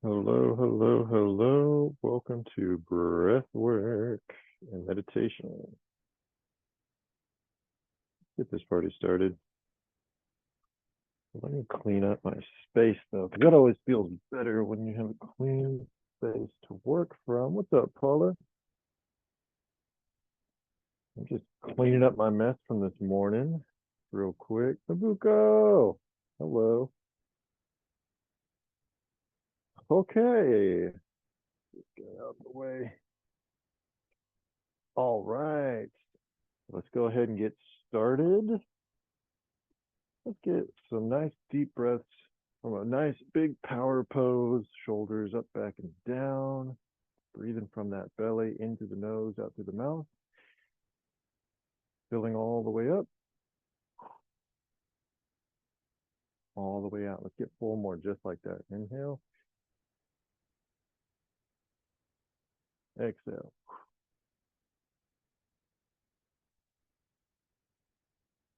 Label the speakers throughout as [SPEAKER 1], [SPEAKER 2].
[SPEAKER 1] Hello, hello, hello. Welcome to Breathwork and Meditation. Get this party started. Let me clean up my space though, because that always feels better when you have a clean space to work from. What's up, Paula? I'm just cleaning up my mess from this morning real quick. Nabucco! Hello. Okay. Get out of the way. All right. Let's go ahead and get started. Let's get some nice deep breaths from a nice big power pose, shoulders up, back, and down. Breathing from that belly into the nose, out through the mouth. Filling all the way up, all the way out. Let's get 4 more just like that. Inhale, exhale.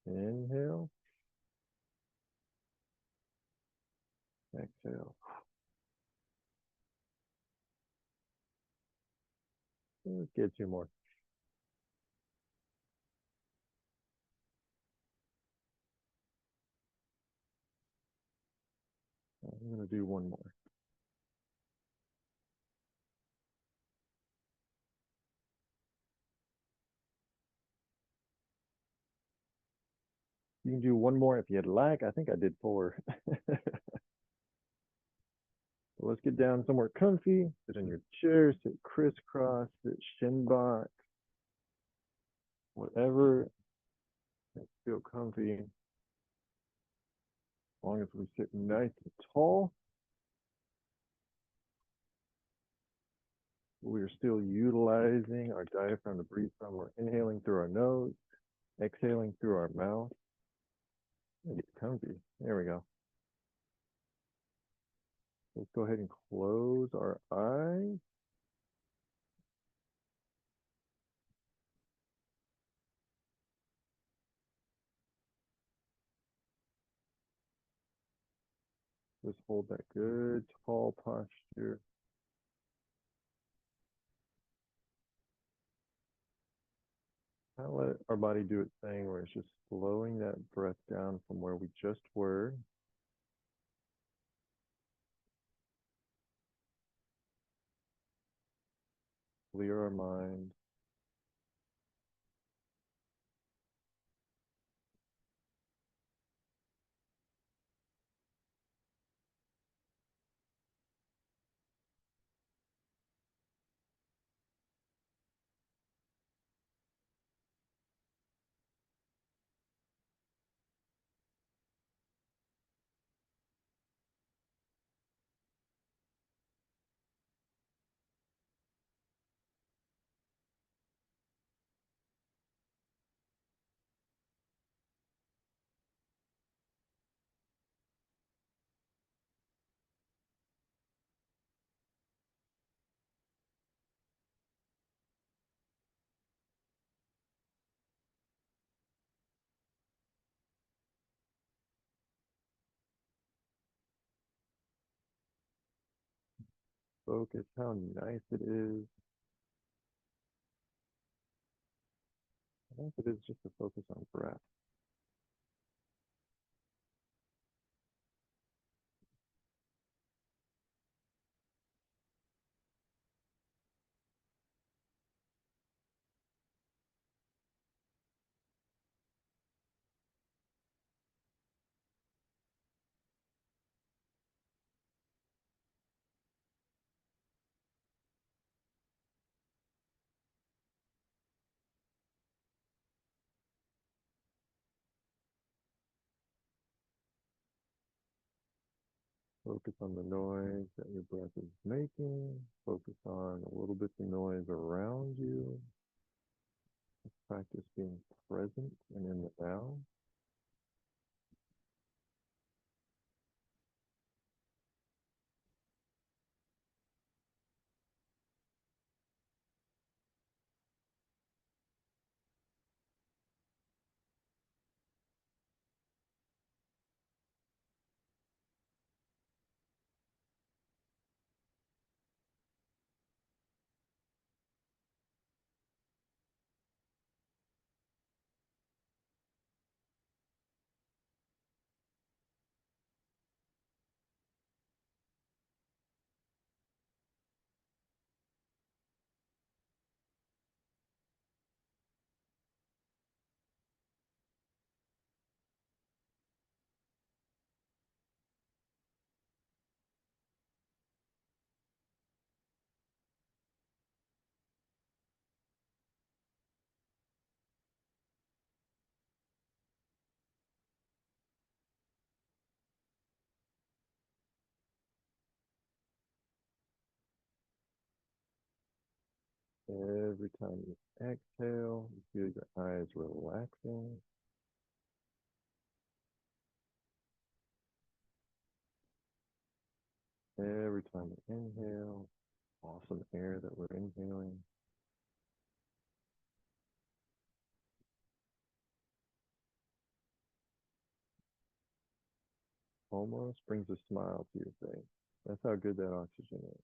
[SPEAKER 1] Inhale, exhale. Let's get 2 more. I'm going to do 1 more. You can do 1 more if you'd like. I think I did 4. Let's get down somewhere comfy. Sit in your chair, sit crisscross, sit shin box, whatever. Feel comfy. As long as we sit nice and tall, we are still utilizing our diaphragm to breathe from. We're inhaling through our nose, exhaling through our mouth. Get comfy. There we go. Let's go ahead and close our eyes. Just hold that good tall posture. Kind of let our body do its thing where it's just slowing that breath down from where we just were. Clear our mind. Focus how nice it is. How nice it is just to focus on breath. Focus on the noise that your breath is making. Focus on a little bit of noise around you. Practice being present and in the now. Every time you exhale, you feel your eyes relaxing. Every time you inhale, awesome air that we're inhaling. Almost brings a smile to your face. That's how good that oxygen is.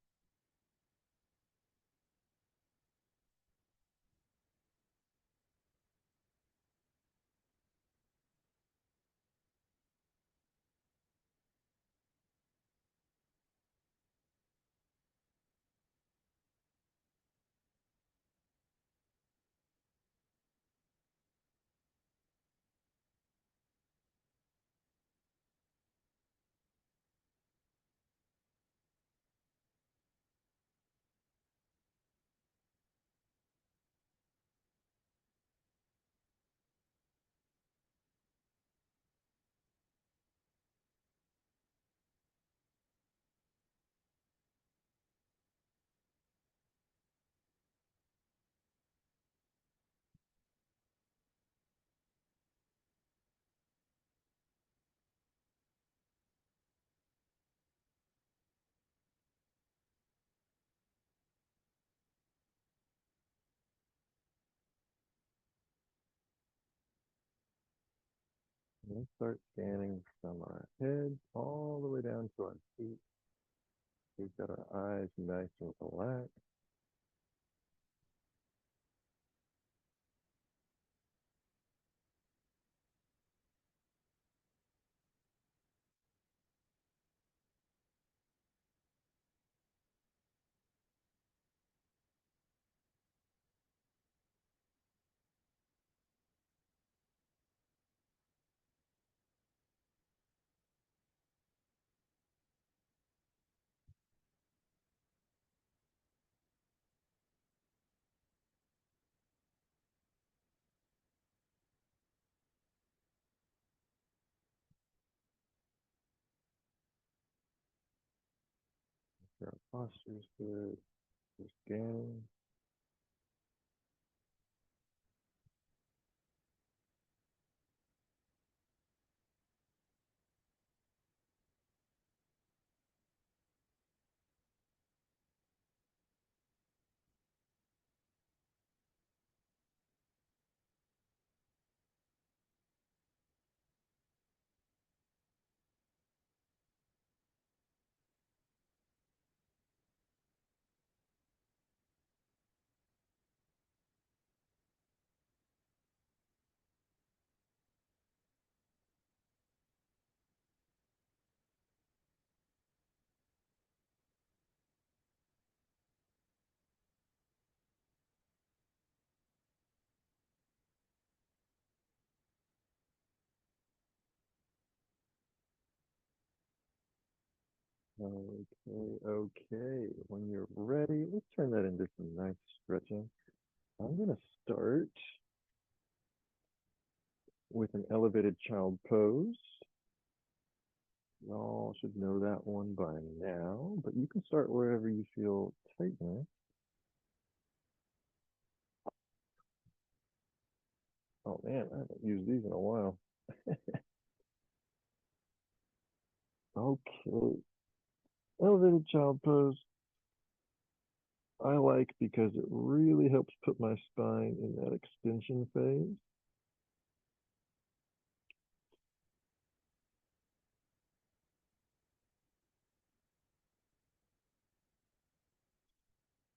[SPEAKER 1] And we start scanning from our head all the way down to our feet. We've got our eyes nice and relaxed. Our posture is good. We're scanning. Okay. When you're ready, let's turn that into some nice stretching. I'm going to start with an elevated child pose. Y'all should know that one by now, but you can start wherever you feel tightness. Oh man, I haven't used these in a while. Okay. Elevated child pose, I like because it really helps put my spine in that extension phase.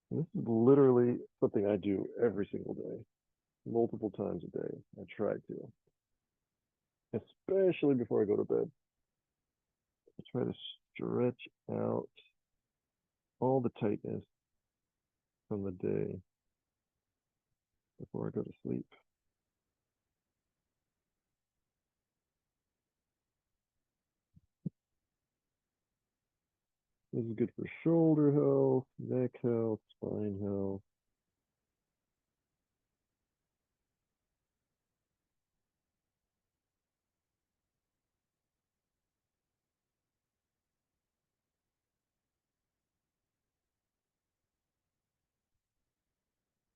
[SPEAKER 1] And this is literally something I do every single day, multiple times a day. I try to, especially before I go to bed. I try to stretch out all the tightness from the day before I go to sleep. This is good for shoulder health, neck health, spine health.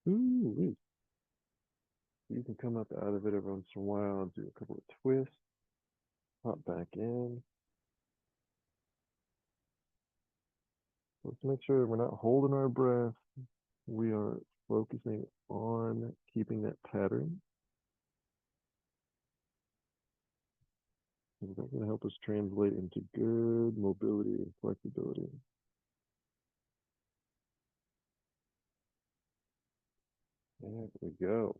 [SPEAKER 1] Ooh, you can come up out of it every once in a while, do a couple of twists, pop back in. Let's make sure we're not holding our breath. We are focusing on keeping that pattern. And that's going to help us translate into good mobility and flexibility. There we go.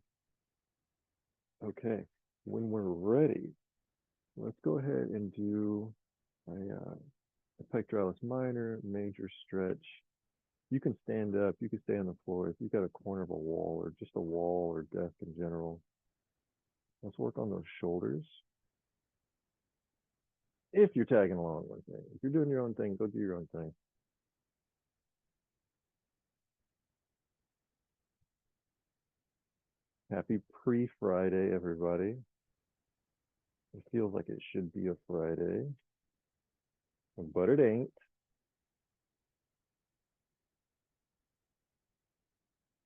[SPEAKER 1] Okay, when we're ready, let's go ahead and do a pectoralis minor, major stretch. You can stand up, you can stay on the floor. If you've got a corner of a wall or just a wall or desk in general, let's work on those shoulders. If you're tagging along with me, if you're doing your own thing, go do your own thing. Happy pre-Friday, everybody. It feels like it should be a Friday, but it ain't.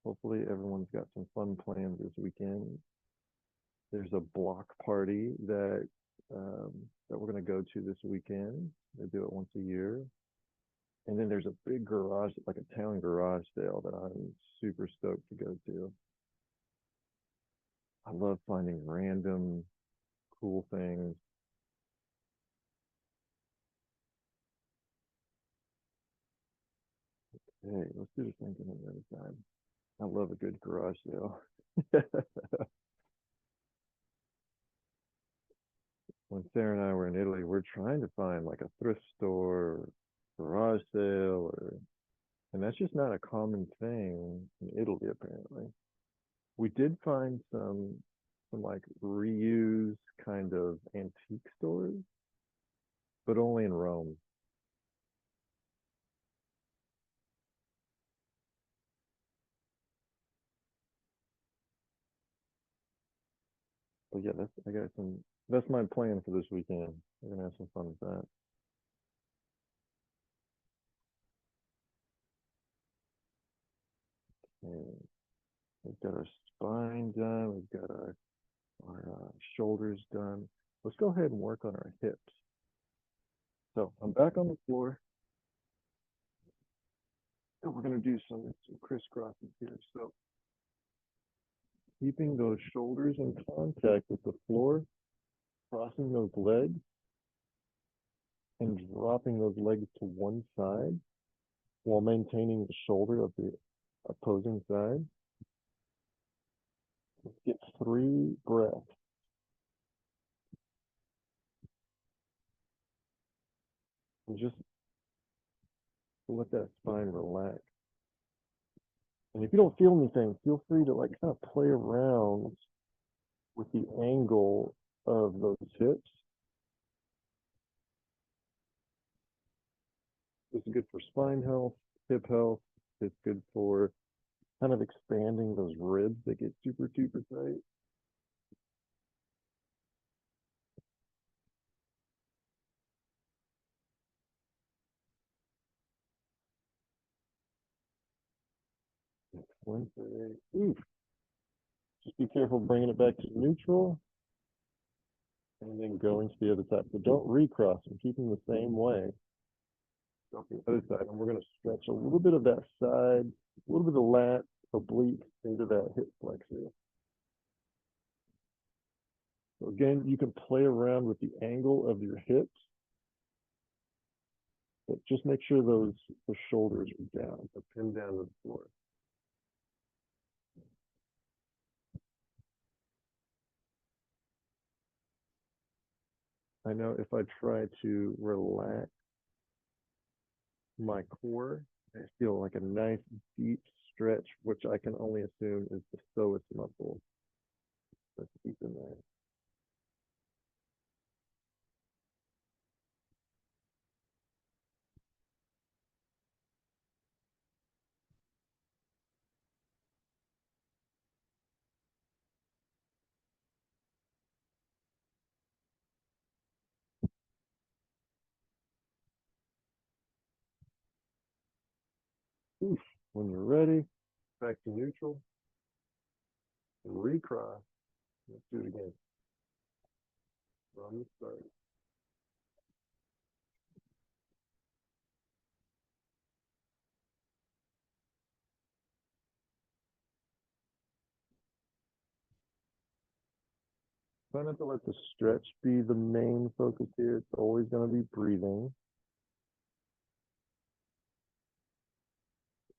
[SPEAKER 1] Hopefully everyone's got some fun plans this weekend. There's a block party that we're going to go to this weekend. They do it once a year. And then there's a big garage, like a town garage sale that I'm super stoked to go to. I love finding random cool things. Hey, let's do the same thing on the other side. I love a good garage sale. When Sarah and I were in Italy, we're trying to find like a thrift store, garage sale, and that's just not a common thing in Italy, apparently. We did find some like reused kind of antique stores, but only in Rome. But yeah, that's my plan for this weekend. We're gonna have some fun with that. And we've got our spine done, we've got our shoulders done. Let's go ahead and work on our hips. So I'm back on the floor, and we're gonna do some crisscrosses here. So keeping those shoulders in contact with the floor, crossing those legs, and dropping those legs to one side while maintaining the shoulder of the opposing side. Let's get 3 breaths. And just let that spine relax. And if you don't feel anything, feel free to like kind of play around with the angle of those hips. This is good for spine health, hip health. It's good for kind of expanding those ribs that get super, super tight. One, two, oof. Just be careful bringing it back to neutral and then going to the other side. So don't recross them. Keep them the same way. Go to the other side. And we're going to stretch a little bit of that side, a little bit of lat, oblique into that hip flexor. So again, you can play around with the angle of your hips, but just make sure the shoulders are down, so pinned down to the floor. I know if I try to relax my core, I feel like a nice deep stretch, which I can only assume is the psoas muscle that's deep in there. Oof. When you're ready, back to neutral. recross. Let's do it again. From the start. Try not to let the stretch be the main focus here. It's always going to be breathing.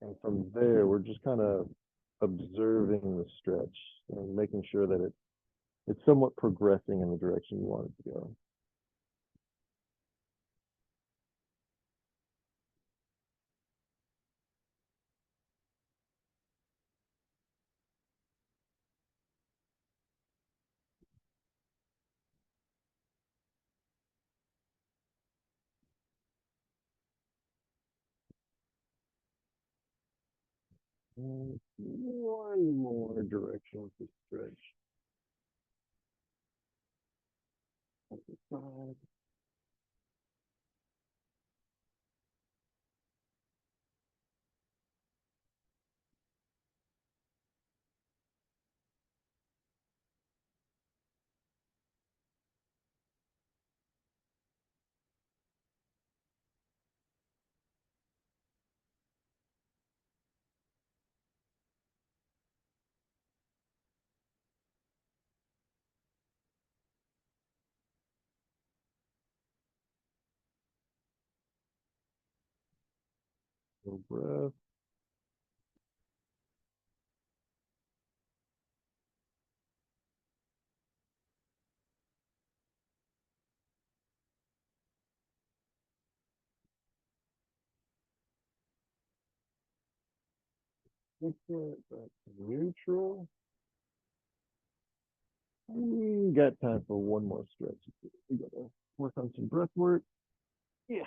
[SPEAKER 1] And from there, we're just kind of observing the stretch and making sure that it's somewhat progressing in the direction you want it to go. And one more direction with the stretch. At the side. So breath. Back to neutral. We got time for one more stretch. We gotta work on some breath work. Yeah.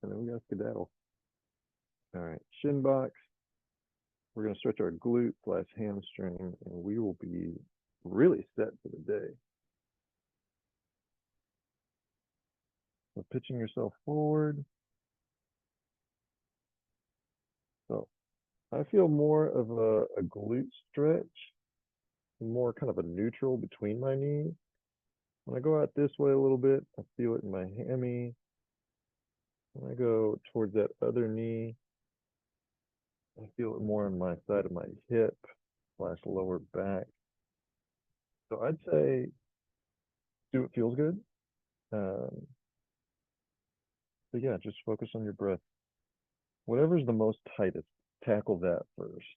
[SPEAKER 1] And then we got skedaddle. All right, shin box. We're gonna stretch our glute slash hamstring, and we will be really set for the day. So pitching yourself forward. So I feel more of a glute stretch, more kind of a neutral between my knees. When I go out this way a little bit, I feel it in my hammy. When I go towards that other knee, I feel it more on my side of my hip slash lower back. So I'd say do what feels good. Um, but yeah, just focus on your breath. Whatever's the most tightest, tackle that first.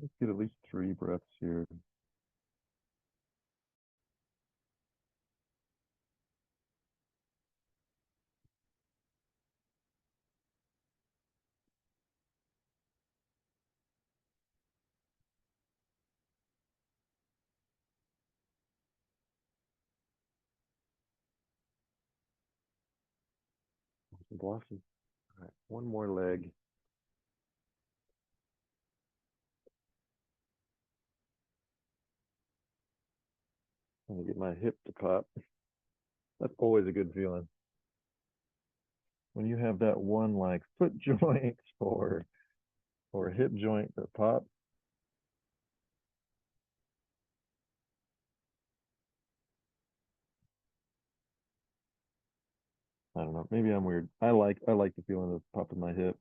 [SPEAKER 1] Let's get at least 3 breaths here. Blossom. All right, one more leg. I'm gonna get my hip to pop. That's always a good feeling. When you have that one like foot joint or hip joint that pop. I don't know. Maybe I'm weird. I like the feeling of popping my hip.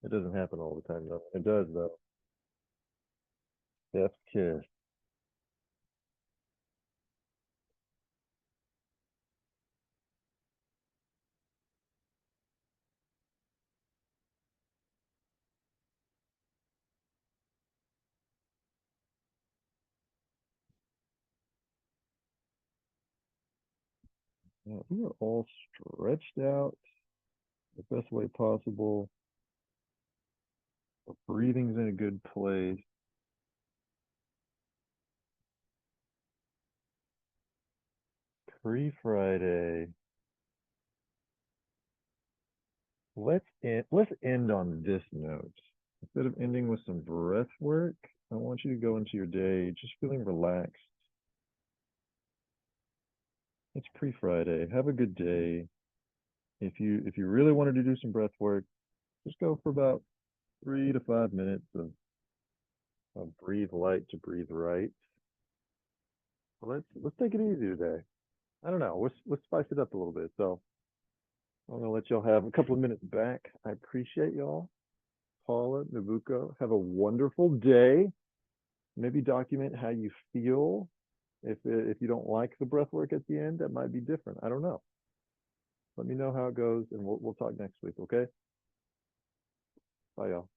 [SPEAKER 1] It doesn't happen all the time though. It does though. Chef's kiss. Yeah, we are all stretched out the best way possible. The breathing's in a good place. Pre-Friday. Let's end on this note. Instead of ending with some breath work, I want you to go into your day just feeling relaxed. It's pre-Friday. Have a good day. If you really wanted to do some breath work, just go for about 3 to 5 minutes of breathe light to breathe right. Let's take it easy today. I don't know. Let's spice it up a little bit. So I'm gonna let y'all have a couple of minutes back. I appreciate y'all. Paula, Nabucco, have a wonderful day. Maybe document how you feel. If you don't like the breath work at the end, that might be different. I don't know. Let me know how it goes, and we'll talk next week. Okay? Bye, y'all.